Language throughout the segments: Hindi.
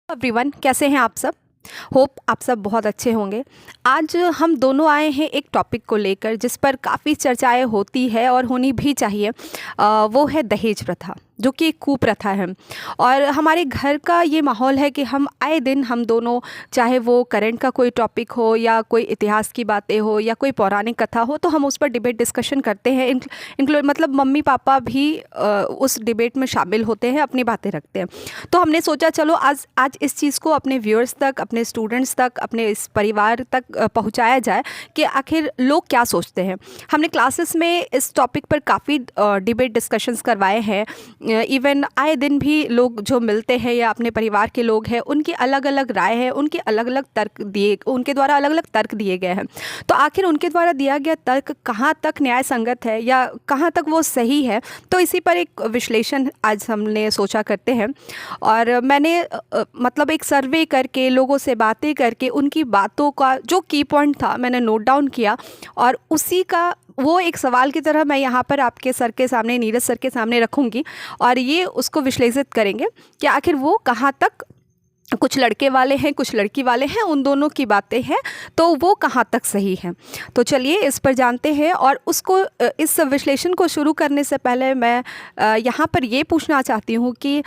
एवरीवन, कैसे हैं आप सब। होप आप सब बहुत अच्छे होंगे। आज हम दोनों आए हैं एक टॉपिक को लेकर जिस पर काफ़ी चर्चाएं होती है और होनी भी चाहिए। वो है दहेज प्रथा, जो कि एक कुप्रथा है। और हमारे घर का ये माहौल है कि हम आए दिन हम दोनों, चाहे वो करंट का कोई टॉपिक हो या कोई इतिहास की बातें हो या कोई पौराणिक कथा हो, तो हम उस पर डिबेट डिस्कशन करते हैं। मतलब मम्मी पापा भी उस डिबेट में शामिल होते हैं, अपनी बातें रखते हैं। तो हमने सोचा चलो आज इस चीज़ को अपने व्यूअर्स तक, अपने स्टूडेंट्स तक, अपने इस परिवार तक पहुंचाया जाए कि आखिर लोग क्या सोचते हैं। हमने क्लासेस में इस टॉपिक पर काफ़ी डिबेट डिस्कशंस करवाए हैं। इवन आए दिन भी लोग जो मिलते हैं या अपने परिवार के लोग हैं, उनकी अलग अलग राय है, उनके द्वारा अलग अलग तर्क दिए गए हैं। तो आखिर उनके द्वारा दिया गया तर्क कहाँ तक न्याय संगत है या कहाँ तक वो सही है, तो इसी पर एक विश्लेषण आज हमने सोचा करते हैं। और मैंने मतलब एक सर्वे करके, लोगों से बातें करके, उनकी बातों का जो की पॉइंट था मैंने नोट डाउन किया, और उसी का वो एक सवाल की तरह मैं यहाँ पर आपके सर के सामने, नीरज सर के सामने रखूँगी, और ये उसको विश्लेषित करेंगे कि आखिर वो कहाँ तक, कुछ लड़के वाले हैं कुछ लड़की वाले हैं, उन दोनों की बातें हैं, तो वो कहाँ तक सही है। तो चलिए इस पर जानते हैं। और उसको, इस विश्लेषण को शुरू करने से पहले मैं यहाँ पर ये पूछना चाहती हूँ कि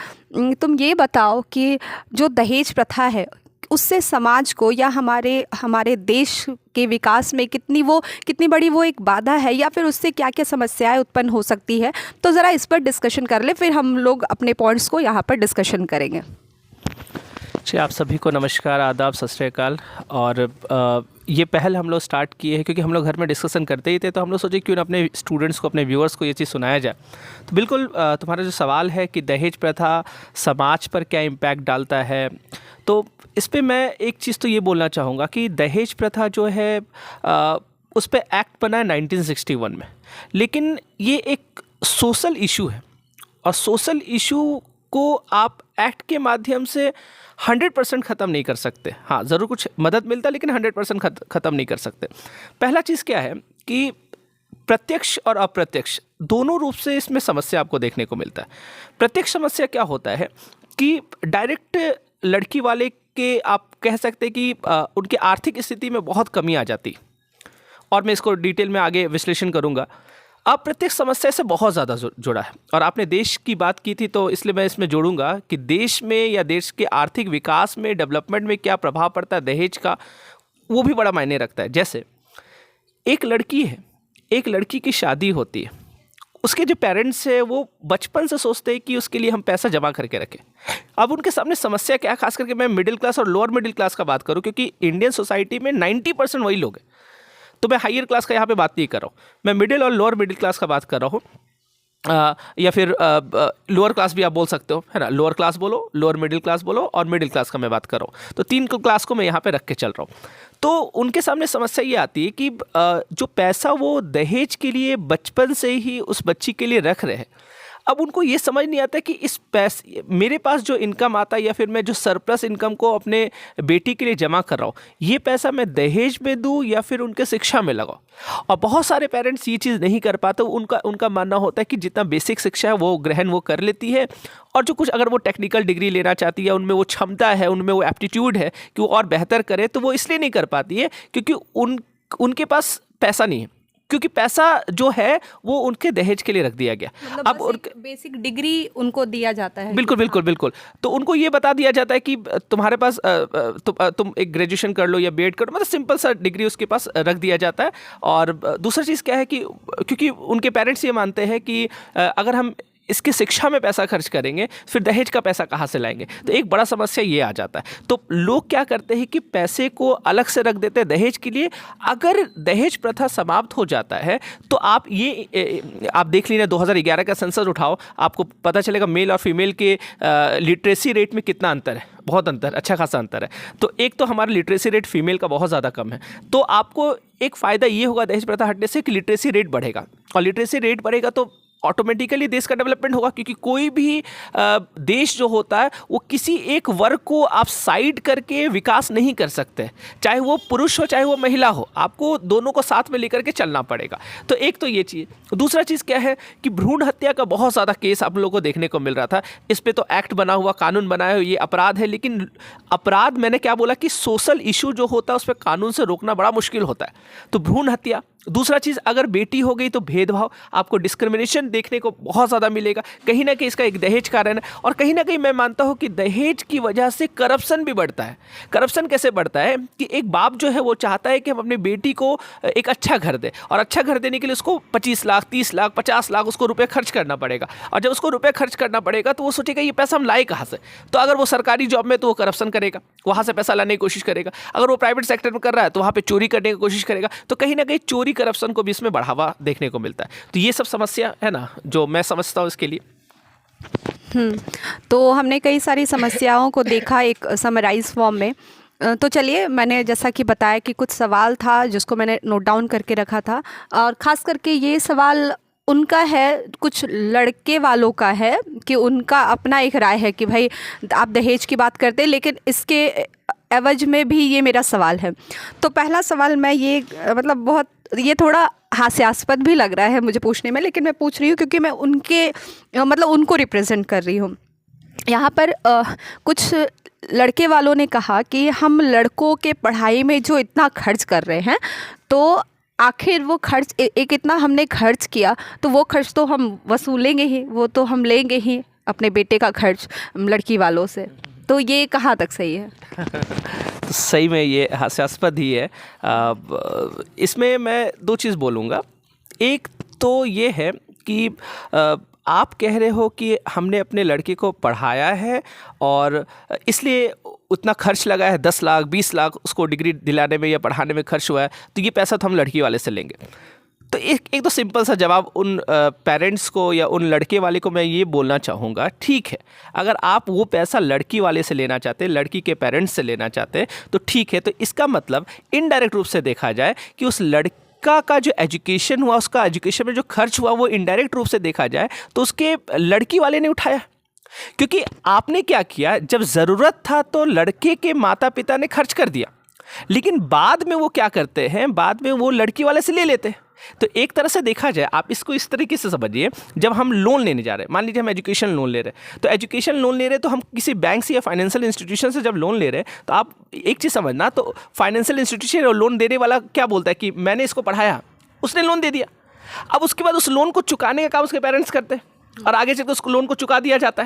तुम ये बताओ कि जो दहेज प्रथा है उससे समाज को या हमारे देश के विकास में कितनी बड़ी वो एक बाधा है, या फिर उससे क्या क्या समस्याएं उत्पन्न हो सकती है। तो ज़रा इस पर डिस्कशन कर ले, फिर हम लोग अपने पॉइंट्स को यहाँ पर डिस्कशन करेंगे। जी, आप सभी को नमस्कार, आदाब, सत श्री अकाल। और ये पहल हम लोग स्टार्ट किए हैं क्योंकि हम लोग घर में डिस्कशन करते ही थे, तो हम लोग सोचे क्यों ना अपने स्टूडेंट्स को, अपने व्यूअर्स को ये चीज़ सुनाया जाए। तो बिल्कुल तुम्हारा जो सवाल है कि दहेज प्रथा समाज पर क्या इम्पैक्ट डालता है, तो इस पर मैं एक चीज़ तो ये बोलना चाहूँगा कि दहेज प्रथा जो है उस पर एक्ट बना है 1961 में, लेकिन ये एक सोशल इशू है, और सोशल इशू को आप एक्ट के माध्यम से 100% ख़त्म नहीं कर सकते। हाँ, ज़रूर कुछ मदद मिलता है, लेकिन 100% ख़त्म नहीं कर सकते। पहला चीज़ क्या है कि प्रत्यक्ष और अप्रत्यक्ष दोनों रूप से इसमें समस्या आपको देखने को मिलता है। प्रत्यक्ष समस्या क्या होता है कि डायरेक्ट लड़की वाले के, आप कह सकते हैं कि उनकी आर्थिक स्थिति में बहुत कमी आ जाती, और मैं इसको डिटेल में आगे विश्लेषण करूँगा। अप्रत्यक्ष समस्या से बहुत ज़्यादा जुड़ा है, और आपने देश की बात की थी तो इसलिए मैं इसमें जोड़ूंगा कि देश में या देश के आर्थिक विकास में, डेवलपमेंट में क्या प्रभाव पड़ता है दहेज का, वो भी बड़ा मायने रखता है। जैसे एक लड़की है, एक लड़की की शादी होती है, उसके जो पेरेंट्स हैं वो बचपन से सोचते हैं कि उसके लिए हम पैसा जमा करके रखें। अब उनके सामने समस्या क्या है, खास करके मैं मिडिल क्लास और लोअर मिडिल क्लास का बात करूँ, क्योंकि इंडियन सोसाइटी में 90% वही लोग हैं। तो मैं हायर क्लास का यहाँ पे बात नहीं कर रहा हूँ, मैं मिडिल और लोअर मिडिल क्लास का बात कर रहा हूँ, या फिर लोअर क्लास भी आप बोल सकते हो, है ना। लोअर क्लास बोलो, लोअर मिडिल क्लास बोलो, और मिडिल क्लास का मैं बात कर रहा हूँ, तो 3 क्लास को मैं यहाँ पे रख के चल रहा हूँ। तो उनके सामने समस्या ये आती है कि जो पैसा वो दहेज के लिए बचपन से ही उस बच्ची के लिए रख रहे हैं, अब उनको ये समझ नहीं आता कि इस पैसे, मेरे पास जो इनकम आता है या फिर मैं जो सरप्लस इनकम को अपने बेटी के लिए जमा कर रहा हूँ, ये पैसा मैं दहेज में दूँ या फिर उनके शिक्षा में लगाऊँ। और बहुत सारे पेरेंट्स ये चीज़ नहीं कर पाते। उनका मानना होता है कि जितना बेसिक शिक्षा है वो ग्रहण वो कर लेती है, और जो कुछ अगर वो टेक्निकल डिग्री लेना चाहती है, उनमें वो क्षमता है, उनमें वो एप्टीट्यूड है कि वो और बेहतर करे, तो वो इसलिए नहीं कर पाती है क्योंकि उनके पास पैसा नहीं है, क्योंकि पैसा जो है वो उनके दहेज के लिए रख दिया गया। मतलब अब बेसिक डिग्री उनको दिया जाता है। बिल्कुल बिल्कुल बिल्कुल। तो उनको ये बता दिया जाता है कि तुम्हारे पास तुम एक ग्रेजुएशन कर लो या बीएड कर लो, मतलब सिंपल सा डिग्री उसके पास रख दिया जाता है। और दूसरा चीज़ क्या है कि क्योंकि उनके पेरेंट्स ये मानते हैं कि अगर हम इसकी शिक्षा में पैसा खर्च करेंगे फिर दहेज का पैसा कहाँ से लाएंगे, तो एक बड़ा समस्या ये आ जाता है। तो लोग क्या करते हैं कि पैसे को अलग से रख देते हैं दहेज के लिए। अगर दहेज प्रथा समाप्त हो जाता है तो आप देख लीजिए 2011 का सेंसस उठाओ, आपको पता चलेगा मेल और फीमेल के लिटरेसी रेट में कितना अंतर है। बहुत अंतर, अच्छा खासा अंतर है। तो एक तो हमारा लिटरेसी रेट फीमेल का बहुत ज़्यादा कम है, तो आपको एक फ़ायदा ये होगा दहेज प्रथा हटने से कि लिटरेसी रेट बढ़ेगा, और लिटरेसी रेट बढ़ेगा तो ऑटोमेटिकली देश का डेवलपमेंट होगा, क्योंकि कोई भी देश जो होता है वो किसी एक वर्ग को आप साइड करके विकास नहीं कर सकते, चाहे वो पुरुष हो चाहे वो महिला हो, आपको दोनों को साथ में लेकर के चलना पड़ेगा। तो एक तो ये चीज़। दूसरा चीज़ क्या है कि भ्रूण हत्या का बहुत ज़्यादा केस आप लोगों को देखने को मिल रहा था। इस पर तो एक्ट बना हुआ, कानून बनाया हुआ, ये अपराध है, लेकिन अपराध मैंने क्या बोला कि सोशल इशू जो होता है उस पर कानून से रोकना बड़ा मुश्किल होता है। तो भ्रूण हत्या। दूसरा चीज़, अगर बेटी हो गई तो भेदभाव, आपको डिस्क्रिमिनेशन देखने को बहुत ज़्यादा मिलेगा। कहीं ना कहीं इसका एक दहेज कारण है, और कहीं ना कहीं मैं मानता हूँ कि दहेज की वजह से करप्शन भी बढ़ता है। करप्शन कैसे बढ़ता है कि एक बाप जो है वो चाहता है कि हम अपनी बेटी को एक अच्छा घर दे, और अच्छा घर देने के लिए उसको 25 लाख 30 लाख 50 लाख उसको रुपये खर्च करना पड़ेगा। और जब उसको रुपये खर्च करना पड़ेगा तो वो सोचेगा ये पैसा हम लाए कहाँ से। तो अगर वो सरकारी जॉब में तो वो करप्शन करेगा, वहाँ से पैसा लाने की कोशिश करेगा। अगर वो प्राइवेट सेक्टर में कर रहा है तो वहाँ पर चोरी करने की कोशिश करेगा। तो कहीं ना कहीं चोरी करप्शन को भी इसमें बढ़ावा देखने को मिलता है। तो ये सब समस्या है ना जो मैं समझता हूँ इसके लिए। तो हमने कई सारी समस्याओं को देखा एक समराइज फॉर्म में। तो चलिए, मैंने जैसा कि बताया कि कुछ सवाल था जिसको मैंने नोट डाउन करके रखा था, और ख़ास करके ये सवाल उनका है, कुछ लड़के वालों का है कि उनका अपना एक राय है कि भाई आप दहेज की बात करते हैं, लेकिन इसके एवज में भी ये मेरा सवाल है। तो पहला सवाल मैं ये मतलब बहुत ये थोड़ा हास्यास्पद भी लग रहा है मुझे पूछने में, लेकिन मैं पूछ रही हूँ क्योंकि मैं उनके मतलब उनको रिप्रेजेंट कर रही हूँ। यहाँ पर कुछ लड़के वालों ने कहा कि हम लड़कों के पढ़ाई में जो इतना खर्च कर रहे हैं, तो आखिर वो खर्च एक इतना हमने खर्च किया तो वो खर्च तो हम वसूलेंगे ही, वो तो हम लेंगे ही अपने बेटे का खर्च लड़की वालों से। तो ये कहाँ तक सही है? तो सही में ये हास्यास्पद ही है। इसमें मैं दो चीज़ बोलूँगा। एक तो ये है कि आप कह रहे हो कि हमने अपने लड़के को पढ़ाया है और इसलिए उतना खर्च लगा है, 10 लाख 20 लाख उसको डिग्री दिलाने में या पढ़ाने में खर्च हुआ है, तो ये पैसा तो हम लड़की वाले से लेंगे। तो एक तो सिंपल सा जवाब उन पेरेंट्स को या उन लड़के वाले को मैं ये बोलना चाहूँगा, ठीक है, अगर आप वो पैसा लड़की वाले से लेना चाहते हैं, लड़की के पेरेंट्स से लेना चाहते हैं, तो ठीक है। तो इसका मतलब इनडायरेक्ट रूप से देखा जाए कि उस लड़का का जो एजुकेशन हुआ, उसका एजुकेशन में जो खर्च हुआ, वो इनडायरेक्ट रूप से देखा जाए तो उसके लड़की वाले ने उठाया। क्योंकि आपने क्या किया, जब ज़रूरत था तो लड़के के माता पिता ने खर्च कर दिया, लेकिन बाद में वो क्या करते हैं, बाद में वो लड़की वाले से ले लेते हैं। तो एक तरह से देखा जाए, आप इसको इस तरीके से समझिए, जब हम लोन लेने जा रहे हैं, मान लीजिए हम एजुकेशन लोन ले रहे हैं, तो एजुकेशन लोन ले रहे हैं तो हम किसी बैंक से या फाइनेंशियल इंस्टीट्यूशन से जब लोन ले रहे हैं, तो आप एक चीज़ समझना, तो फाइनेंशियल इंस्टीट्यूशन और लोन देने वाला क्या बोलता है कि मैंने इसको पढ़ाया, उसने लोन दे दिया। अब उसके बाद उस लोन को चुकाने का काम उसके पेरेंट्स करते हैं और आगे चलकर उस लोन को चुका दिया जाता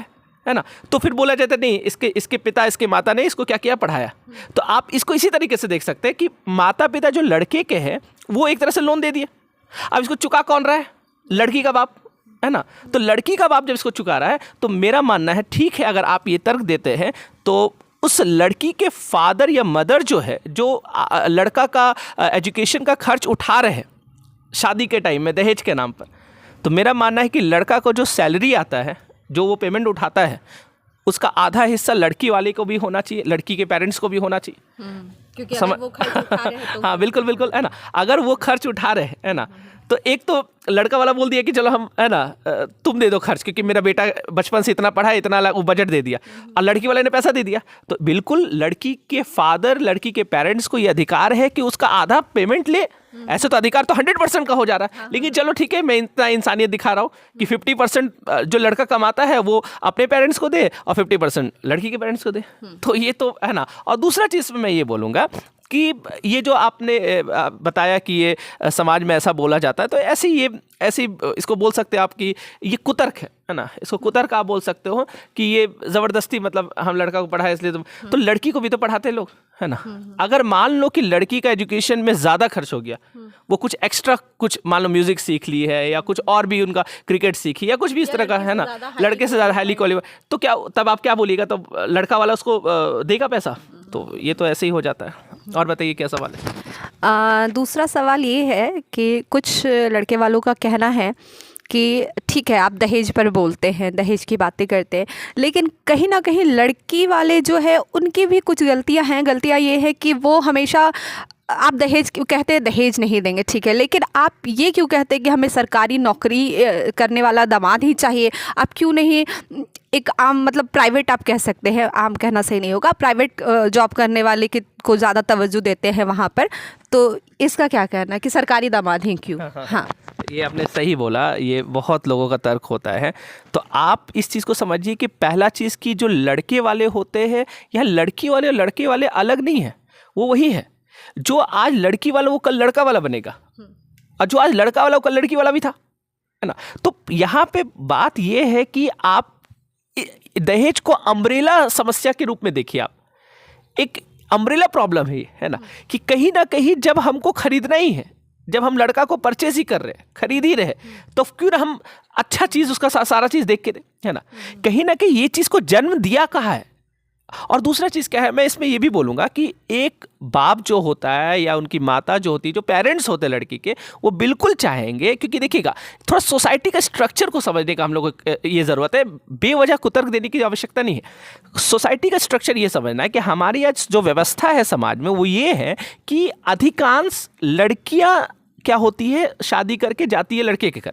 है ना। तो फिर बोला जाता है नहीं, इसके पिता इसके माता ने इसको क्या किया, पढ़ाया। तो आप इसको इसी तरीके से देख सकते हैं कि माता पिता जो लड़के के हैं वो एक तरह से लोन दे दिए, अब इसको चुका कौन रहा है, लड़की का बाप, है ना। तो लड़की का बाप जब इसको चुका रहा है, तो मेरा मानना है ठीक है, अगर आप ये तर्क देते हैं तो उस लड़की के फादर या मदर जो है, जो लड़का का एजुकेशन का खर्च उठा रहे हैं शादी के टाइम में दहेज के नाम पर, तो मेरा मानना है कि लड़का को जो सैलरी आता है, जो वो पेमेंट उठाता है, उसका आधा हिस्सा लड़की वाले को भी होना चाहिए, लड़की के पेरेंट्स को भी होना चाहिए। क्योंकि अगर वो खर्च उठा रहे हैं तो हाँ बिल्कुल बिल्कुल, है ना। अगर वो खर्च उठा रहे हैं, है ना, तो एक तो लड़का वाला बोल दिया कि चलो हम, है ना, तुम दे दो खर्च, क्योंकि मेरा बेटा बचपन से इतना पढ़ा है, इतना वो बजट दे दिया, और लड़की वाले ने पैसा दे दिया। तो बिल्कुल लड़की के फादर, लड़की के पेरेंट्स को ये अधिकार है कि उसका आधा पेमेंट ले। ऐसे तो अधिकार तो 100% का हो जा रहा है, लेकिन चलो ठीक है, मैं इतना इंसानियत दिखा रहा हूँ कि 50% जो लड़का कमाता है वो अपने पेरेंट्स को दे और 50% लड़की के पेरेंट्स को दे। तो ये तो है ना। और दूसरा चीज़ मैं ये बोलूँगा कि ये जो आपने बताया कि ये समाज में ऐसा बोला जाता है, तो ऐसी इसको बोल सकते हैं आप कि ये कुतर्क है ना, इसको कुतर्क आप बोल सकते हो कि ये ज़बरदस्ती, मतलब हम लड़का को पढ़ाए इसलिए तो लड़की को भी तो पढ़ाते लोग, है ना। अगर मान लो कि लड़की का एजुकेशन में ज़्यादा खर्च हो गया, वो कुछ एक्स्ट्रा, कुछ मान लो म्यूज़िक सीख ली है या कुछ और भी उनका क्रिकेट सीखी या कुछ भी इस तरह का, है ना, लड़के से ज़्यादा हाईली क्वालिफाइड, तो क्या तब आप क्या बोलिएगा, तो लड़का वाला उसको देगा पैसा। तो ये तो ऐसे ही हो जाता है। और बताइए क्या सवाल है? दूसरा सवाल ये है कि कुछ लड़के वालों का कहना है कि ठीक है, आप दहेज पर बोलते हैं, दहेज की बातें करते हैं, लेकिन कहीं ना कहीं लड़की वाले जो है उनकी भी कुछ गलतियां हैं। गलतियां ये है कि वो हमेशा आप दहेज क्यों कहते हैं, दहेज नहीं देंगे ठीक है, लेकिन आप ये क्यों कहते हैं कि हमें सरकारी नौकरी करने वाला दामाद ही चाहिए? आप क्यों नहीं एक आम मतलब प्राइवेट, आप कह सकते हैं, आम कहना सही नहीं होगा, प्राइवेट जॉब करने वाले को ज़्यादा तवज्जो देते हैं वहाँ पर? तो इसका क्या कहना है कि सरकारी दामाद ही क्यों? हाँ, ये आपने सही बोला, ये बहुत लोगों का तर्क होता है। तो आप इस चीज़ को समझिए कि पहला चीज़ कि जो लड़के वाले होते हैं या लड़की वाले और लड़के वाले अलग नहीं है, वो वही है। जो आज लड़की वाला वो कल लड़का वाला बनेगा, और जो आज लड़का वाला वो कल लड़की वाला भी था, है ना। तो यहाँ पे बात ये है कि आप दहेज को अम्ब्रेला समस्या के रूप में देखिए। आप एक अम्ब्रेला प्रॉब्लम है ना, कि कहीं ना कहीं जब हमको खरीदना ही है, जब हम लड़का को परचेज ही कर रहे हैं, खरीद ही रहे, तो क्यों ना हम अच्छा चीज़ उसका सारा चीज़ देख के दें, है ना। कहीं ना कहीं ये चीज़ को जन्म दिया कहाँ है। और दूसरा चीज़ क्या है, मैं इसमें ये भी बोलूँगा कि एक बाप जो होता है या उनकी माता जो होती है, जो पेरेंट्स होते हैं लड़की के, वो बिल्कुल चाहेंगे, क्योंकि देखिएगा थोड़ा सोसाइटी का स्ट्रक्चर को समझने का हम लोग को ये ज़रूरत है, बेवजह कुतर्क देने की आवश्यकता नहीं है। सोसाइटी का स्ट्रक्चर ये समझना है कि हमारी आज जो व्यवस्था है समाज में वो ये है कि अधिकांश लड़कियाँ क्या होती है, शादी करके जाती है लड़के के घर।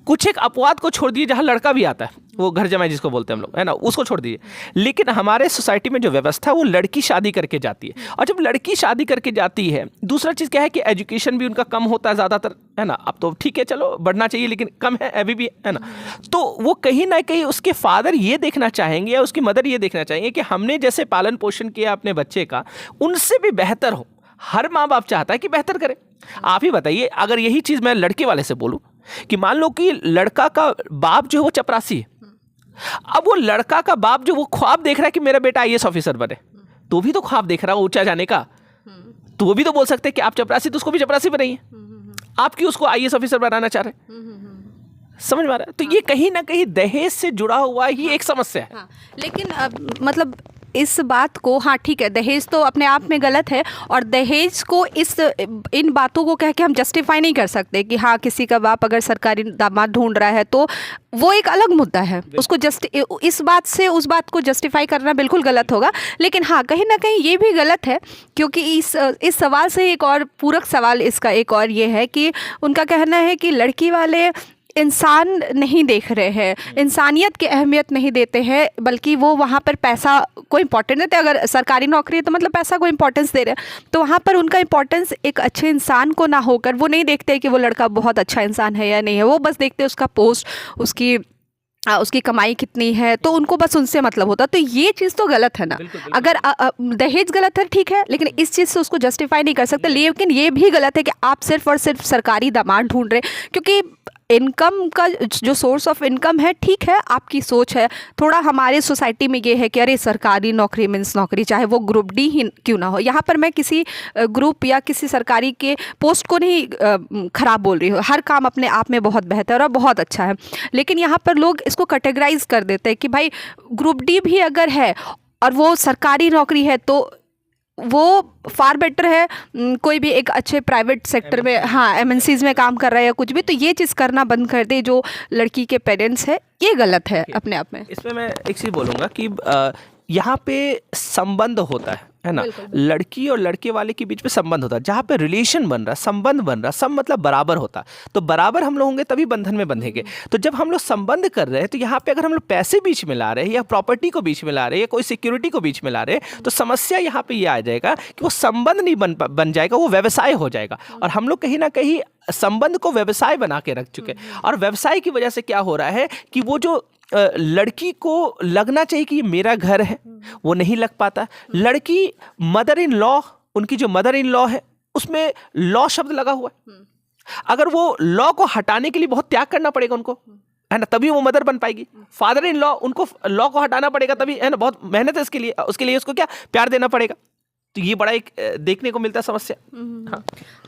कुछ एक अपवाद को छोड़ दिए जहाँ लड़का भी आता है, वो घर जमाई जिसको बोलते हैं हम लोग, है ना, उसको छोड़ दीजिए। लेकिन हमारे सोसाइटी में जो व्यवस्था है वो लड़की शादी करके जाती है, और जब लड़की शादी करके जाती है, दूसरा चीज़ क्या है कि एजुकेशन भी उनका कम होता है ज़्यादातर, है ना। अब तो ठीक है, चलो बढ़ना चाहिए, लेकिन कम है अभी भी, है ना। तो वो कहीं ना कहीं उसके फादर ये देखना चाहेंगे या उसकी मदर ये देखना चाहेंगे कि हमने जैसे पालन पोषण किया अपने बच्चे का, उनसे भी बेहतर हो। हर माँ बाप चाहता है कि बेहतर करे। आप ही बताइए, अगर यही चीज़ मैं लड़के वाले से बोलूँ कि मान लो कि लड़का का बाप जो है वो चपरासी है, अब वो लड़का का बाप जो वो ख्वाब देख रहा है कि मेरा बेटा आईएएस ऑफिसर बने, तो भी तो ख्वाब देख रहा है ऊंचा जाने का, तो वो भी तो बोल सकते हैं कि आप चपरासी, तो उसको भी चपरासी बनाइए। आप क्यों उसको आईएएस ऑफिसर बनाना चाह रहे हैं? समझ में आ रहा है? तो ये कहीं ना कहीं दहेज से जुड़ा हुआ ही एक समस्या है। हाँ, लेकिन मतलब इस बात को, हाँ ठीक है, दहेज तो अपने आप में गलत है, और दहेज को इन बातों को कह के हम जस्टिफाई नहीं कर सकते कि हाँ किसी का बाप अगर सरकारी दामाद ढूंढ रहा है तो वो एक अलग मुद्दा है, उसको इस बात से उस बात को जस्टिफाई करना बिल्कुल गलत होगा। लेकिन हाँ, कहीं ना कहीं ये भी गलत है, क्योंकि इस सवाल से एक और पूरक सवाल इसका एक और ये है कि उनका कहना है कि लड़की वाले इंसान नहीं देख रहे हैं, इंसानियत की अहमियत नहीं देते हैं, बल्कि वो वहाँ पर पैसा को इम्पोर्टेंस देते हैं। अगर सरकारी नौकरी है तो मतलब पैसा को इम्पोर्टेंस दे रहे हैं, तो वहाँ पर उनका इम्पोर्टेंस एक अच्छे इंसान को ना होकर, वो नहीं देखते कि वो लड़का बहुत अच्छा इंसान है या नहीं है, वो बस देखते उसका पोस्ट, उसकी कमाई कितनी है, तो उनको बस उनसे मतलब होता। तो ये चीज़ तो गलत है ना। अगर दहेज गलत है ठीक है, लेकिन इस चीज़ से उसको जस्टिफाई नहीं कर सकते। लेकिन ये भी गलत है कि आप सिर्फ और सिर्फ सरकारी दामाद ढूंढ रहे, क्योंकि इनकम का जो सोर्स ऑफ इनकम है, ठीक है आपकी सोच है, थोड़ा हमारे सोसाइटी में ये है कि अरे सरकारी नौकरी मीन्स नौकरी, चाहे वो ग्रुप डी ही क्यों ना हो। यहाँ पर मैं किसी ग्रुप या किसी सरकारी के पोस्ट को नहीं ख़राब बोल रही हूँ, हर काम अपने आप में बहुत बेहतर और बहुत अच्छा है, लेकिन यहाँ पर लोग इसको कैटेगराइज कर देते हैं कि भाई ग्रुप डी भी अगर है और वो सरकारी नौकरी है तो वो फार बेटर है कोई भी एक अच्छे प्राइवेट सेक्टर में, हाँ एमएनसीज में काम कर रहा है या कुछ भी। तो ये चीज़ करना बंद कर दे जो लड़की के पेरेंट्स है, ये गलत है अपने आप में। इसमें मैं एक चीज़ बोलूँगा कि यहाँ पे संबंध होता है ना, लड़की और लड़के वाले के बीच में संबंध होता है, जहाँ पे रिलेशन बन रहा, संबंध बन रहा, सब मतलब बराबर होता, तो बराबर हम लोग होंगे तभी बंधन में बंधेंगे। तो जब हम लोग संबंध कर रहे हैं, तो यहाँ पे अगर हम लोग पैसे बीच में ला रहे हैं या प्रॉपर्टी को बीच में ला रहे हैं या कोई सिक्योरिटी को बीच में ला रहे हैं, तो समस्या यहाँ पे ये आ जाएगा कि वो संबंध नहीं बन जाएगा, वो व्यवसाय हो जाएगा। और हम लोग कहीं ना कहीं संबंध को व्यवसाय बना के रख चुके हैं, और व्यवसाय की वजह से क्या हो रहा है कि वो जो लड़की को लगना चाहिए कि ये मेरा घर है, वो नहीं लग पाता। लड़की मदर इन लॉ, उनकी जो मदर इन लॉ है उसमें लॉ शब्द लगा हुआ है, अगर वो लॉ को हटाने के लिए बहुत त्याग करना पड़ेगा उनको, है ना, तभी वो मदर बन पाएगी। फादर इन लॉ, उनको लॉ को हटाना पड़ेगा तभी, है ना, बहुत मेहनत है इसके लिए, उसके लिए उसको क्या प्यार देना पड़ेगा। तो ये बड़ा एक देखने को मिलता है समस्या।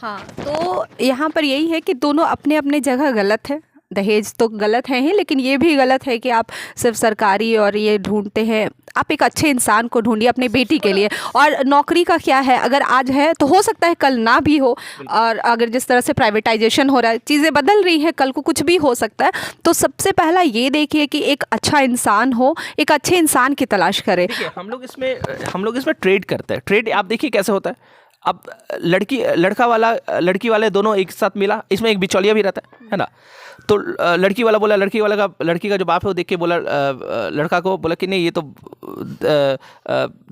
हाँ, तो यहाँ पर यही है कि दोनों अपने अपने जगह गलत है। दहेज तो गलत है ही, लेकिन ये भी गलत है कि आप सिर्फ सरकारी और ये ढूंढते हैं। आप एक अच्छे इंसान को ढूंढिए अपनी बेटी के लिए। और नौकरी का क्या है, अगर आज है तो हो सकता है कल ना भी हो, और अगर जिस तरह से प्राइवेटाइजेशन हो रहा है, चीज़ें बदल रही हैं, कल को कुछ भी हो सकता है। तो सबसे पहला ये देखिए कि एक अच्छा इंसान हो, एक अच्छे इंसान की तलाश करें। हम लोग इसमें ट्रेड करते हैं। ट्रेड आप देखिए कैसे होता है, अब लड़का वाला लड़की वाले दोनों एक साथ मिला, इसमें एक बिचौलिया भी रहता है ना। तो लड़की वाला बोला, लड़की का जो बाप है वो देख के बोला लड़का को, बोला कि नहीं ये तो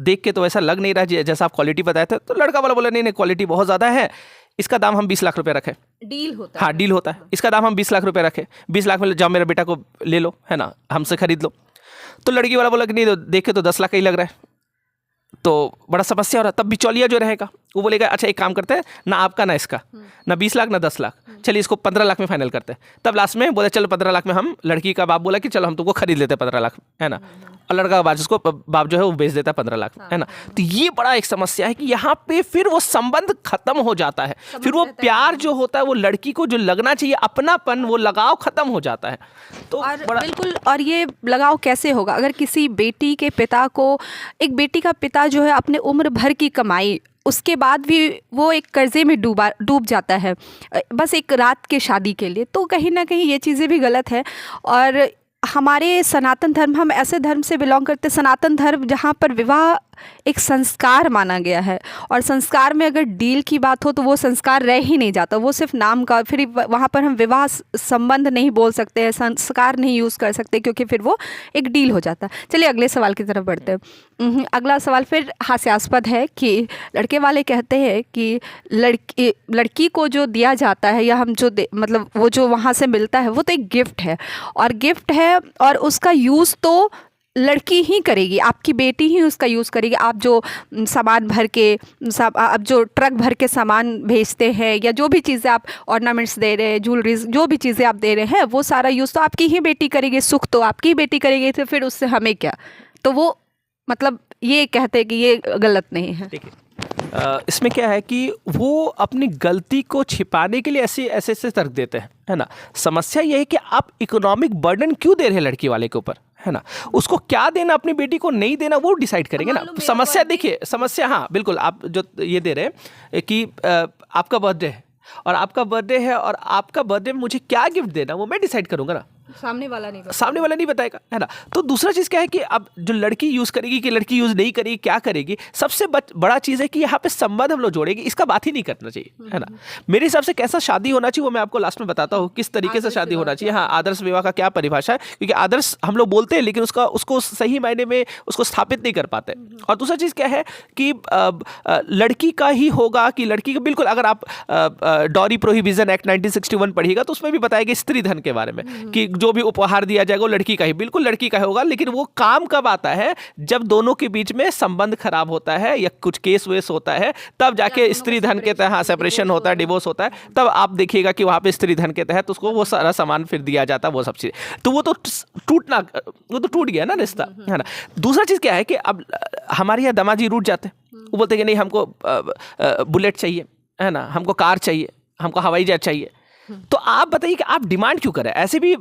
देख के तो ऐसा लग नहीं रहा जैसा आप क्वालिटी बताए थे। तो लड़का वाला बोला नहीं क्वालिटी बहुत ज़्यादा है, इसका दाम हम 20 लाख रुपए रखें। डील होता है। हाँ डील होता है, इसका दाम हम 20 लाख रुपए रखें, 20 लाख में जाओ मेरे बेटा को ले लो, है ना, हमसे खरीद लो। तो लड़की वाला बोला कि नहीं, तो देखे तो 10 लाख का ही लग रहा है, तो बड़ा समस्या हो रहा है। तब बिचौलिया जो रहेगा वो बोलेगा अच्छा एक काम करते हैं ना, आपका ना इसका, ना 20 लाख ना 10 लाख, चलिए इसको 15 लाख में फाइनल करते हैं। तब लास्ट में बोले चलो 15 लाख में हम, लड़की का बाप बोला कि चलो हम तुमको खरीद लेते हैं 15 लाख, है ना, और लड़का का बाप उसको बाप जो है वो बेच देता है 15 लाख, है ना। तो ये बड़ा एक समस्या है कि यहाँ पे फिर वो संबंध खत्म हो जाता है, फिर वो प्यार जो होता है, वो लड़की को जो लगना चाहिए अपनापन, वो लगाव खत्म हो जाता है। तो और बिल्कुल, और ये लगाव कैसे होगा अगर किसी बेटी के पिता को, एक बेटी का पिता जो है अपने उम्र भर की कमाई, उसके बाद भी वो एक कर्जे में डूब जाता है बस एक रात के शादी के लिए, तो कहीं ना कहीं ये चीज़ें भी गलत है। और हमारे सनातन धर्म, हम ऐसे धर्म से बिलोंग करते, सनातन धर्म जहाँ पर विवाह एक संस्कार माना गया है, और संस्कार में अगर डील की बात हो तो वो संस्कार रह ही नहीं जाता, वो सिर्फ नाम का, फिर वहाँ पर हम विवाह संबंध नहीं बोल सकते हैं, संस्कार नहीं यूज़ कर सकते, क्योंकि फिर वो एक डील हो जाता है। चलिए अगले सवाल की तरफ बढ़ते हैं। अगला सवाल फिर हास्यास्पद है कि लड़के वाले कहते हैं कि लड़की को जो दिया जाता है, या हम जो मतलब वो जो वहाँ से मिलता है, वो तो एक गिफ्ट है, और गिफ्ट है और उसका यूज़ तो लड़की ही करेगी, आपकी बेटी ही उसका यूज़ करेगी। आप जो सामान भर के, आप जो ट्रक भर के सामान भेजते हैं, या जो भी चीज़ें आप ऑर्नामेंट्स दे रहे हैं, ज्वेलरीज, जो भी चीज़ें आप दे रहे हैं, वो सारा यूज़ तो आपकी ही बेटी करेगी, सुख तो आपकी ही बेटी करेगी, तो फिर उससे हमें क्या। तो वो मतलब ये कहते हैं कि ये गलत नहीं है। देखिए इसमें क्या है कि वो अपनी गलती को छिपाने के लिए ऐसे तर्क देते हैं, है ना। समस्या ये है कि आप इकोनॉमिक बर्डन क्यों दे रहे हैं लड़की वाले के ऊपर, है ना। उसको क्या देना, अपनी बेटी को नहीं देना, वो डिसाइड करेंगे ना। समस्या देखिए, समस्या हाँ बिल्कुल, आप जो ये दे रहे हैं कि आपका बर्थडे है और आपका बर्थडे में मुझे क्या गिफ्ट देना, वो मैं डिसाइड करूंगा ना, सामने वाला नहीं बताएगा, है ना। तो दूसरा चीज़ क्या है कि अब जो लड़की यूज़ करेगी कि लड़की यूज़ नहीं करेगी, क्या करेगी, सबसे बड़ा चीज़ है कि यहाँ पे संबंध हम लोग जोड़ेंगे, इसका बात ही नहीं करना चाहिए, है ना। मेरे हिसाब से कैसा शादी होना चाहिए वो मैं आपको लास्ट में बताता हूँ, किस तरीके से शादी होना चाहिए। हाँ, आदर्श विवाह का क्या परिभाषा है, क्योंकि आदर्श हम लोग बोलते हैं लेकिन उसको सही मायने में उसको स्थापित नहीं कर पाते। और दूसरा चीज़ क्या है कि लड़की का ही होगा कि लड़की का, बिल्कुल अगर आप डॉरी प्रोहिबिशन एक्ट 1961 पढ़िएगा तो उसमें भी बताएगा स्त्री धन के बारे में कि जो भी उपहार दिया जाएगा वो लड़की का ही, बिल्कुल लड़की का होगा। लेकिन वो काम कब आता है, जब दोनों के बीच में संबंध खराब होता है या कुछ केस वेस होता है, तब जाके स्त्री धन के तहत सेपरेशन होता है, डिवोर्स होता है, तब आप देखिएगा कि वहाँ पे स्त्री धन के तहत उसको वो सारा सामान फिर दिया जाता है, वो सब चीज़। तो वो तो टूट गया ना रिश्ता, है ना। दूसरा चीज़ क्या है कि अब हमारे यहाँ दामाजी रूठ जाते हैं, वो बोलते हैं कि नहीं हमको बुलेट चाहिए, है ना, हमको कार चाहिए, हमको हवाई जहाज चाहिए। तो आप बताइए कि आप डिमांड क्यों करें। ऐसे भी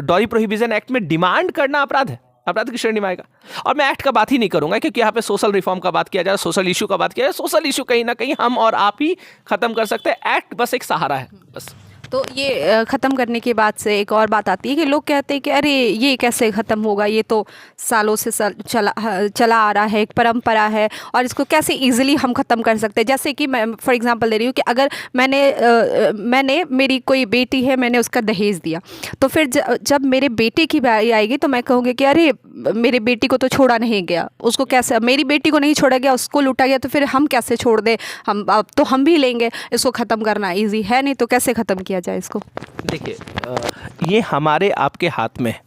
डॉरी प्रोहिबिशन एक्ट में डिमांड करना अपराध है, अपराध की श्रेणी में आएगा। और मैं एक्ट का बात ही नहीं करूंगा क्योंकि यहाँ पे सोशल रिफॉर्म का बात किया जा रहा है, सोशल इशू का बात किया जा रहा है। सोशल इशू कहीं ना कहीं हम और आप ही खत्म कर सकते हैं, एक्ट बस एक सहारा है बस। तो ये ख़त्म करने के बाद से एक और बात आती है कि लोग कहते हैं कि अरे ये कैसे ख़त्म होगा, ये तो सालों से चला आ रहा है, एक परंपरा है, और इसको कैसे इजीली हम ख़त्म कर सकते हैं। जैसे कि मैं फॉर एग्जांपल दे रही हूँ कि अगर मैंने मेरी कोई बेटी है, मैंने उसका दहेज दिया, तो फिर जब मेरे बेटे की बारी आएगी तो मैं कहूँगी कि अरे मेरी बेटी को तो छोड़ा नहीं गया, उसको कैसे, मेरी बेटी को नहीं छोड़ा गया, उसको लूटा गया, तो फिर हम कैसे छोड़ दें, हम भी लेंगे। इसको ख़त्म करना ईजी है नहीं, तो कैसे ख़त्म किया जाए इसको। देखिए ये हमारे आपके हाथ में है।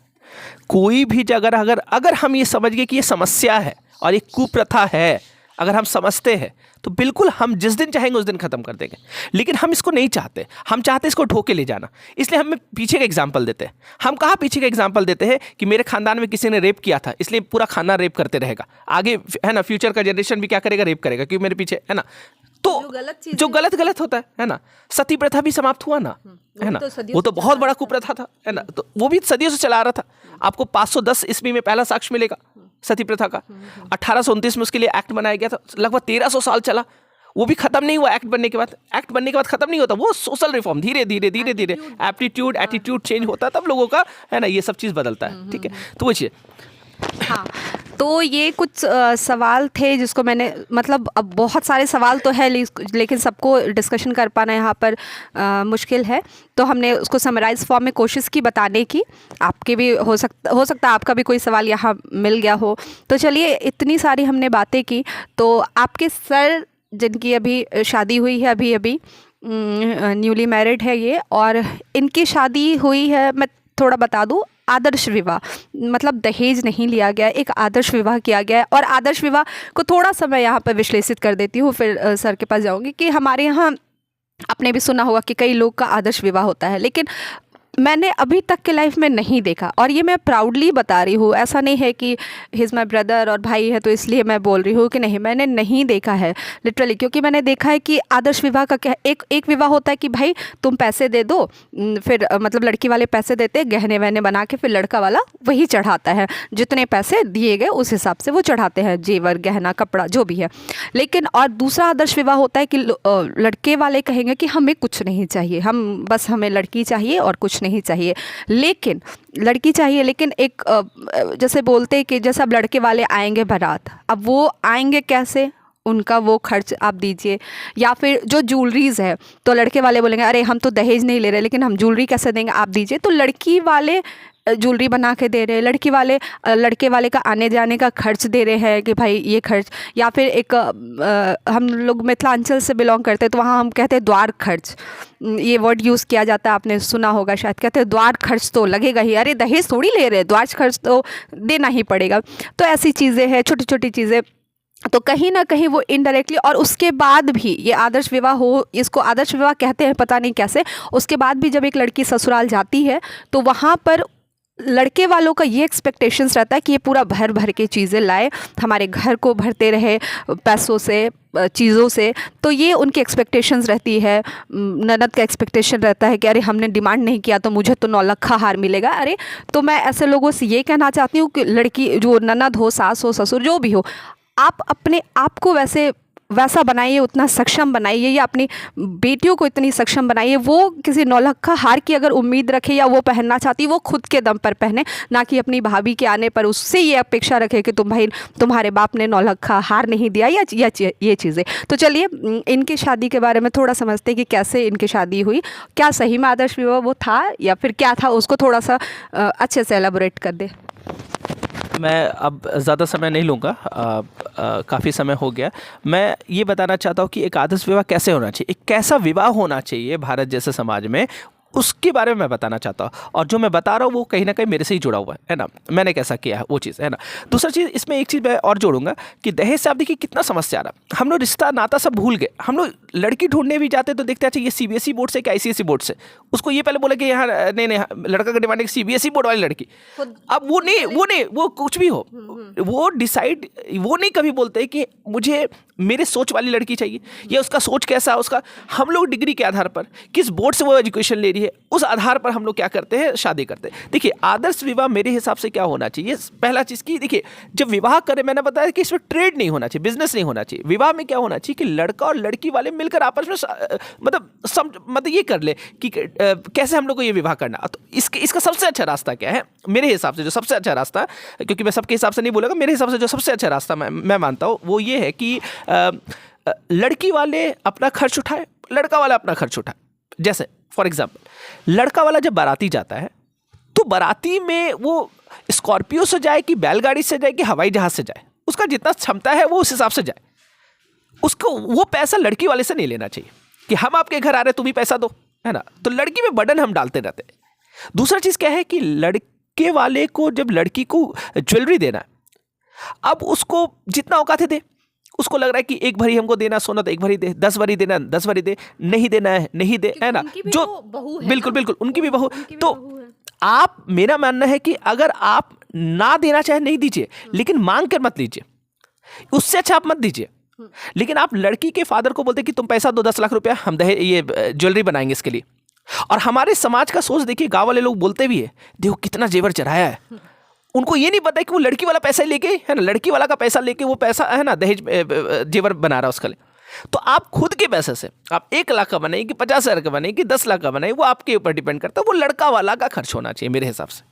कोई भी जगह अगर हम ये समझ गए कि ये समस्या है और ये कुप्रथा है, अगर हम समझते हैं तो बिल्कुल हम जिस दिन चाहेंगे उस दिन ख़त्म कर देंगे। लेकिन हम इसको नहीं चाहते, हम चाहते इसको ढो के ले जाना। इसलिए हम पीछे का एग्जाम्पल देते हैं। हम कहाँ पीछे का एग्जाम्पल देते हैं कि मेरे खानदान में किसी ने रेप किया था, इसलिए पूरा खानदान रेप करते रहेगा, आगे है ना फ्यूचर का जनरेशन भी क्या करेगा, रेप करेगा, क्योंकि मेरे पीछे, है ना। तो जो गलत होता है ना। सती प्रथा भी समाप्त हुआ ना, है ना, वो तो बहुत बड़ा कुप्रथा था, है ना। तो वो भी सदियों से चला आ रहा था। आपको 510 ईस्वी में पहला साक्ष्य मिलेगा सती प्रथा का। 1829 में उसके लिए एक्ट बनाया गया था, लगभग 1300 साल चला, वो भी खत्म नहीं हुआ। एक्ट बनने के बाद खत्म नहीं होता, वो सोशल रिफॉर्म धीरे धीरे एटीट्यूड चेंज होता है, तब लोगों का, है ना, ये सब चीज़ बदलता है। ठीक है, तो वो चीज़। हाँ, तो ये कुछ सवाल थे जिसको मैंने, मतलब अब बहुत सारे सवाल तो है लेकिन सबको डिस्कशन कर पाना यहाँ पर मुश्किल है, तो हमने उसको समराइज फॉर्म में कोशिश की बताने की। आपके भी हो सकता है आपका भी कोई सवाल यहाँ मिल गया हो। तो चलिए, इतनी सारी हमने बातें की, तो आपके सर जिनकी अभी शादी हुई है, अभी अभी न्यूली मैरिड है ये, और इनकी शादी हुई है, मैं थोड़ा बता दूँ, आदर्श विवाह, मतलब दहेज नहीं लिया गया, एक आदर्श विवाह किया गया है। और आदर्श विवाह को थोड़ा सा मैं यहाँ पर विश्लेषित कर देती हूँ, फिर सर के पास जाऊँगी। कि हमारे यहाँ आपने भी सुना होगा कि कई लोग का आदर्श विवाह होता है, लेकिन मैंने अभी तक के लाइफ में नहीं देखा, और ये मैं प्राउडली बता रही हूँ। ऐसा नहीं है कि ही इज़ माई ब्रदर और भाई है तो इसलिए मैं बोल रही हूँ कि नहीं, मैंने नहीं देखा है लिटरली। क्योंकि मैंने देखा है कि आदर्श विवाह का क्या, एक विवाह होता है कि भाई तुम पैसे दे दो, फिर मतलब लड़की वाले पैसे देते, गहने वहने बना के, फिर लड़का वाला वही चढ़ाता है, जितने पैसे दिए गए उस हिसाब से वो चढ़ाते हैं, जेवर गहना कपड़ा जो भी है। लेकिन और दूसरा आदर्श विवाह होता है कि लड़के वाले कहेंगे कि हमें कुछ नहीं चाहिए, हम बस हमें लड़की चाहिए और कुछ नहीं चाहिए, लेकिन लड़की चाहिए, लेकिन एक जैसे बोलते हैं कि जैसे अब लड़के वाले आएंगे बारात, अब वो आएंगे कैसे, उनका वो खर्च आप दीजिए। या फिर जो ज्वेलरीज़ है, तो लड़के वाले बोलेंगे अरे हम तो दहेज नहीं ले रहे, लेकिन हम ज्वेलरी कैसे देंगे, आप दीजिए। तो लड़की वाले ज्वेलरी बना के दे रहे हैं, लड़के वाले का आने जाने का खर्च दे रहे हैं कि भाई ये खर्च। या फिर एक हम लोग मिथिलांचल से बिलोंग करते हैं, तो वहाँ हम कहते हैं द्वार खर्च, ये वर्ड यूज़ किया जाता है, आपने सुना होगा शायद। कहते हैं द्वार खर्च तो लगेगा ही, अरे दहेज थोड़ी ले रहे, द्वार खर्च तो देना ही पड़ेगा। तो ऐसी चीज़ें हैं, छोटी छोटी चीज़ें, तो कहीं ना कहीं वो इनडायरेक्टली। और उसके बाद भी ये आदर्श विवाह हो, इसको आदर्श विवाह कहते हैं पता नहीं कैसे, उसके बाद भी जब एक लड़की ससुराल जाती है तो वहाँ पर लड़के वालों का ये एक्सपेक्टेशंस रहता है कि ये पूरा भर भर के चीज़ें लाए, हमारे घर को भरते रहे पैसों से, चीज़ों से। तो ये उनकी एक्सपेक्टेशंस रहती है। ननद का एक्सपेक्टेशन रहता है कि अरे हमने डिमांड नहीं किया तो मुझे तो 9 लाख हार मिलेगा। अरे तो मैं ऐसे लोगों से ये कहना चाहती हूँ कि लड़की जो ननद हो, सास हो, ससुर जो भी हो, आप अपने आप को वैसा बनाइए, उतना सक्षम बनाइए, या अपनी बेटियों को इतनी सक्षम बनाइए। वो किसी 9 लाख का हार की अगर उम्मीद रखे या वो पहनना चाहती, वो खुद के दम पर पहने, ना कि अपनी भाभी के आने पर उससे ये अपेक्षा रखे कि तुम्हारे बाप ने 9 लाख का हार नहीं दिया, या ये चीज़ें। तो चलिए इनकी शादी के बारे में थोड़ा समझते हैं कि कैसे इनकी शादी हुई, क्या सही में आदर्श विवाह वो था या फिर क्या था, उसको थोड़ा सा अच्छे से एलाबोरेट कर दे। मैं अब ज़्यादा समय नहीं लूँगा, काफ़ी समय हो गया। मैं ये बताना चाहता हूँ कि एक आदर्श विवाह कैसे होना चाहिए, एक कैसा विवाह होना चाहिए भारत जैसे समाज में, उसके बारे में मैं बताना चाहता हूँ। और जो मैं बता रहा हूँ वो कहीं ना कहीं मेरे से ही जुड़ा हुआ है ना, मैंने कैसा किया है वो चीज़ है ना। दूसरा चीज़, इसमें एक चीज़ मैं और जोड़ूंगा कि दहेज से आप देखिए कितना समस्या आ रहा। हम लोग रिश्ता नाता सब भूल गए। हम लोग लड़की ढूंढने भी जाते तो देखते अच्छा ये CBSE बोर्ड से कि ICSE बोर्ड से, उसको ये पहले बोला कि यहाँ नहीं लड़का का डिमांड है CBSE बोर्ड वाली लड़की। अब वो कुछ भी हो, वो डिसाइड वो नहीं कभी बोलते कि मुझे मेरे सोच वाली लड़की चाहिए, या उसका सोच कैसा है उसका। हम लोग डिग्री के आधार पर, किस बोर्ड से वो एजुकेशन ले रही है, उस आधार पर हम लोग क्या करते हैं, शादी करते हैं। देखिए आदर्श विवाह मेरे हिसाब से क्या होना चाहिए, पहला चीज़ की देखिए, जब विवाह करें, मैंने बताया कि इसमें ट्रेड नहीं होना चाहिए, बिजनेस नहीं होना चाहिए। विवाह में क्या होना चाहिए कि लड़का और लड़की वाले मिलकर आपस में मतलब ये कर ले कि कैसे हम लोग को ये विवाह करना। तो इसका सबसे अच्छा रास्ता क्या है मेरे हिसाब से, जो सबसे अच्छा रास्ता, क्योंकि मैं सबके हिसाब से नहीं बोलूँगा, मेरे हिसाब से जो सबसे अच्छा रास्ता मैं मानता हूँ वो ये है कि लड़की वाले अपना खर्च उठाए, लड़का वाला अपना खर्च उठाए। जैसे फॉर एग्जाम्पल लड़का वाला जब बाराती जाता है तो बाराती में वो स्कॉर्पियो से जाए कि बैलगाड़ी से जाए कि हवाई जहाज़ से जाए, उसका जितना क्षमता है वो उस हिसाब से जाए। उसको वो पैसा लड़की वाले से नहीं लेना चाहिए कि हम आपके घर आ रहे तुम ही पैसा दो, है ना। तो लड़की में बर्डन हम डालते रहते हैं। दूसरा चीज़ क्या है कि लड़के वाले को जब लड़की को ज्वेलरी देना है, अब उसको जितना औकात है दे। उसको लग रहा है कि एक भरी हमको देना सोना तो एक भरी दे, 10 भरी देना 10 भरी दे, नहीं देना है नहीं दे, है ना। जो बिल्कुल उनकी भी बहू। तो आप, मेरा मानना है कि अगर आप ना देना चाहे नहीं दीजिए, लेकिन मांग कर मत लीजिए, उससे अच्छा आप मत दीजिए। लेकिन आप लड़की के फादर को बोलते कि तुम पैसा दो 10 लाख रुपया, हम ये ज्वेलरी बनाएंगे इसके लिए। और हमारे समाज का सोच देखिए, गाँव वाले लोग बोलते भी है देखो कितना जेवर चढ़ाया है। उनको ये नहीं पता है कि वो लड़की वाला पैसा लेके, है ना, लड़की वाला का पैसा लेके वो पैसा, है ना, दहेज जेवर बना रहा है उसके लिए। तो आप खुद के पैसे से आप 1 लाख का बनाइए कि 50,000 का बनाइए कि 10 लाख का बनाइए, वो आपके ऊपर डिपेंड करता है। वो लड़का वाला का खर्च होना चाहिए मेरे हिसाब से।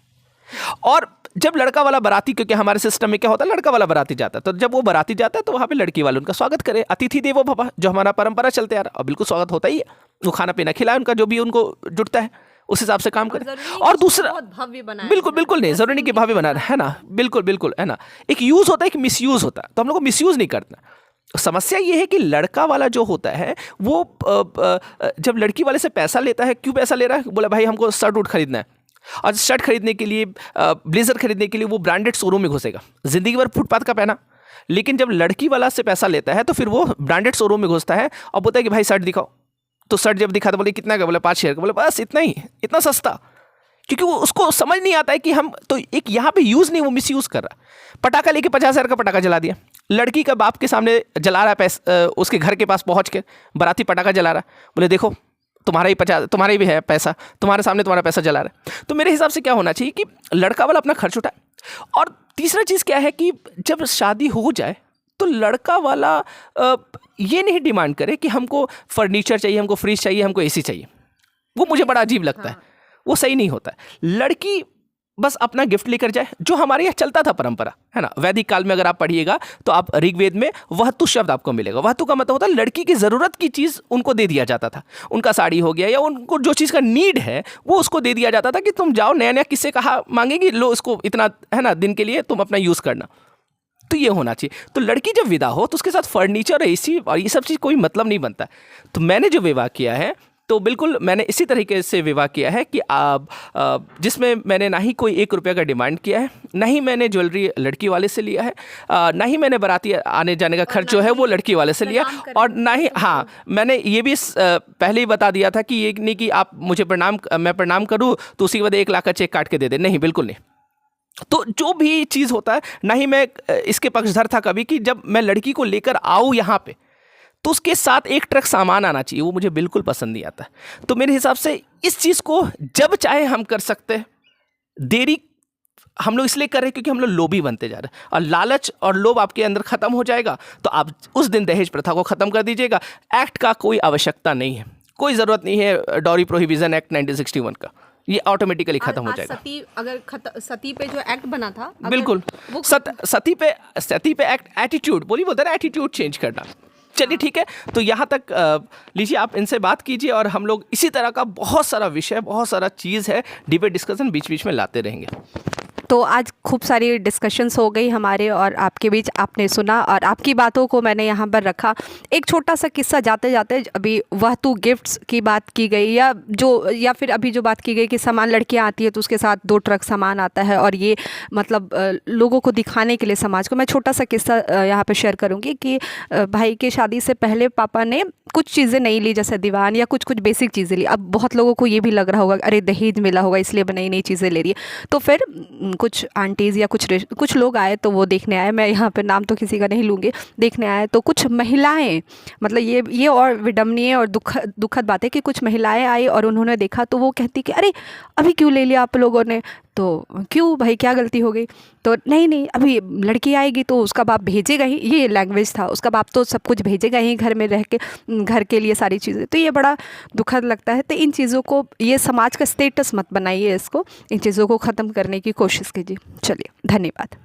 और जब लड़का वाला बाराती, क्योंकि हमारे सिस्टम में क्या होता है, लड़का वाला बाराती जाता है, तो जब वो बाराती जाता है तो वहाँ पे लड़की वाले उनका स्वागत करे, अतिथि देवो भव, जो हमारा परंपरा चलते आ रहा है, और बिल्कुल स्वागत होता ही है। वो खाना पीना खिलाए, उनका जो भी उनको जुटता है उस हिसाब से काम करे। और दूसरा, बिल्कुल बिल्कुल नहीं, जरूरी नहीं कि भव्य बनाना है ना, बिल्कुल बिल्कुल है ना। एक यूज होता है, एक मिस यूज होता है, तो हम लोग को मिस यूज नहीं करना। समस्या ये है कि लड़का वाला जो होता है वो जब लड़की वाले से पैसा लेता है, क्यों पैसा ले रहा है, बोला भाई हमको शर्ट वूट खरीदना है, और शर्ट खरीदने के लिए, ब्लेजर खरीदने के लिए वो ब्रांडेड शोरूम में घुसेगा, जिंदगी भर फुटपाथ का पहना। लेकिन जब लड़की वाला से पैसा लेता है तो फिर वो ब्रांडेड शोरूम में घुसता है और बोलता है कि भाई शर्ट दिखाओ। तो शर्ट जब दिखा तो बोले कितना का, बोले 5,000 का, बोले बस इतना ही, इतना सस्ता। क्योंकि वो उसको समझ नहीं आता है कि हम तो एक यहाँ पे यूज़ नहीं, वो मिस यूज़ कर रहा। पटाखा लेके 50,000 का पटाखा जला दिया, लड़की का बाप के सामने जला रहा है, पैसा उसके घर के पास पहुँच के बाराती पटाखा जला रहा है, बोले देखो तुम्हारा ही भी है पैसा, तुम्हारे सामने तुम्हारा पैसा जला रहा है। तो मेरे हिसाब से क्या होना चाहिए कि लड़का वाला अपना खर्च उठाए। और तीसरा चीज़ क्या है कि जब शादी हो जाए तो लड़का वाला ये नहीं डिमांड करे कि हमको फर्नीचर चाहिए, हमको फ्रिज चाहिए, हमको एसी चाहिए। वो मुझे बड़ा अजीब लगता है, वो सही नहीं होता है। लड़की बस अपना गिफ्ट लेकर जाए, जो हमारे यहाँ चलता था परंपरा, है ना। वैदिक काल में अगर आप पढ़िएगा तो आप ऋग्वेद में वहतु शब्द आपको मिलेगा। वहतु का मतलब होता है लड़की की ज़रूरत की चीज़ उनको दे दिया जाता था। उनका साड़ी हो गया या उनको जो चीज़ का नीड है वो उसको दे दिया जाता था कि तुम जाओ, नया नया किससे कहा मांगेगी, लो इसको इतना, है ना, दिन के लिए तुम अपना यूज़ करना। तो ये होना चाहिए। तो लड़की जब विदा हो तो उसके साथ फर्नीचर, एसी और ये सब चीज़ कोई मतलब नहीं बनता। तो मैंने जो विवाह किया है तो बिल्कुल मैंने इसी तरीके से विवाह किया है कि जिसमें मैंने ना ही कोई 1 रुपये का डिमांड किया है, ना ही मैंने ज्वेलरी लड़की वाले से लिया है, ना ही मैंने बाराती आने जाने का खर्च जो है वो लड़की वाले से लिया, और ना ही, हाँ, मैंने ये भी पहले ही बता दिया था कि ये नहीं कि आप मुझे मैं प्रणाम करूँ तो उसी के बाद 1 लाख का चेक काट के दे दे, नहीं, बिल्कुल नहीं। तो जो भी चीज़ होता है, ना ही मैं इसके पक्षधर था कभी कि जब मैं लड़की को लेकर आऊँ यहाँ पे तो उसके साथ 1 ट्रक सामान आना चाहिए, वो मुझे बिल्कुल पसंद नहीं आता। तो मेरे हिसाब से इस चीज़ को जब चाहे हम कर सकते हैं। देरी हम लोग इसलिए कर रहे हैं क्योंकि हम लोग लोभी बनते जा रहे हैं, और लालच और लोभ आपके अंदर ख़त्म हो जाएगा तो आप उस दिन दहेज प्रथा को ख़त्म कर दीजिएगा। एक्ट का कोई आवश्यकता नहीं है, कोई ज़रूरत नहीं है डॉरी प्रोहिबिशन एक्ट 1961 का, ये ऑटोमेटिकली खत्म हो जाएगा। सती पे जो एक्ट बना था, बिल्कुल, सती पे एक्ट, एटीट्यूड बोलते हैं, एटीट्यूड चेंज करना। चलिए ठीक है, तो यहाँ तक लीजिए, आप इनसे बात कीजिए और हम लोग इसी तरह का बहुत सारा विषय, बहुत सारा चीज़ है, डिबेट डिस्कशन बीच बीच में लाते रहेंगे। तो आज खूब सारी डिस्कशंस हो गई हमारे और आपके बीच, आपने सुना और आपकी बातों को मैंने यहाँ पर रखा। एक छोटा सा किस्सा जाते जाते, अभी वहतु गिफ्ट्स की बात की गई, या फिर अभी जो बात की गई कि सामान लड़कियाँ आती है तो उसके साथ 2 ट्रक सामान आता है, और ये मतलब लोगों को दिखाने के लिए समाज को। मैं छोटा सा किस्सा यहाँ पर शेयर करूँगी कि भाई के शादी से पहले पापा ने कुछ चीज़ें नहीं ली, जैसे दीवान या कुछ बेसिक चीज़ें ली। अब बहुत लोगों को ये भी लग रहा होगा अरे दहेज मिला होगा इसलिए नई नई चीज़ें ले रही है। तो फिर कुछ आंटीज़ या कुछ लोग आए, तो वो देखने आए, मैं यहाँ पे नाम तो किसी का नहीं लूँगी, देखने आए तो कुछ महिलाएं, मतलब ये और विडम्बनीय और दुखद बात है कि कुछ महिलाएं आई और उन्होंने देखा तो वो कहती कि अरे अभी क्यों ले लिया आप लोगों ने, तो क्यों भाई क्या गलती हो गई, तो नहीं अभी लड़की आएगी तो उसका बाप भेजेगा ही, ये लैंग्वेज था, उसका बाप तो सब कुछ भेजेगा ही घर में रह के, घर के लिए सारी चीज़ें। तो ये बड़ा दुखद लगता है। तो इन चीज़ों को, ये समाज का स्टेटस मत बनाइए, इसको, इन चीज़ों को ख़त्म करने की कोशिश कीजिए। चलिए, धन्यवाद।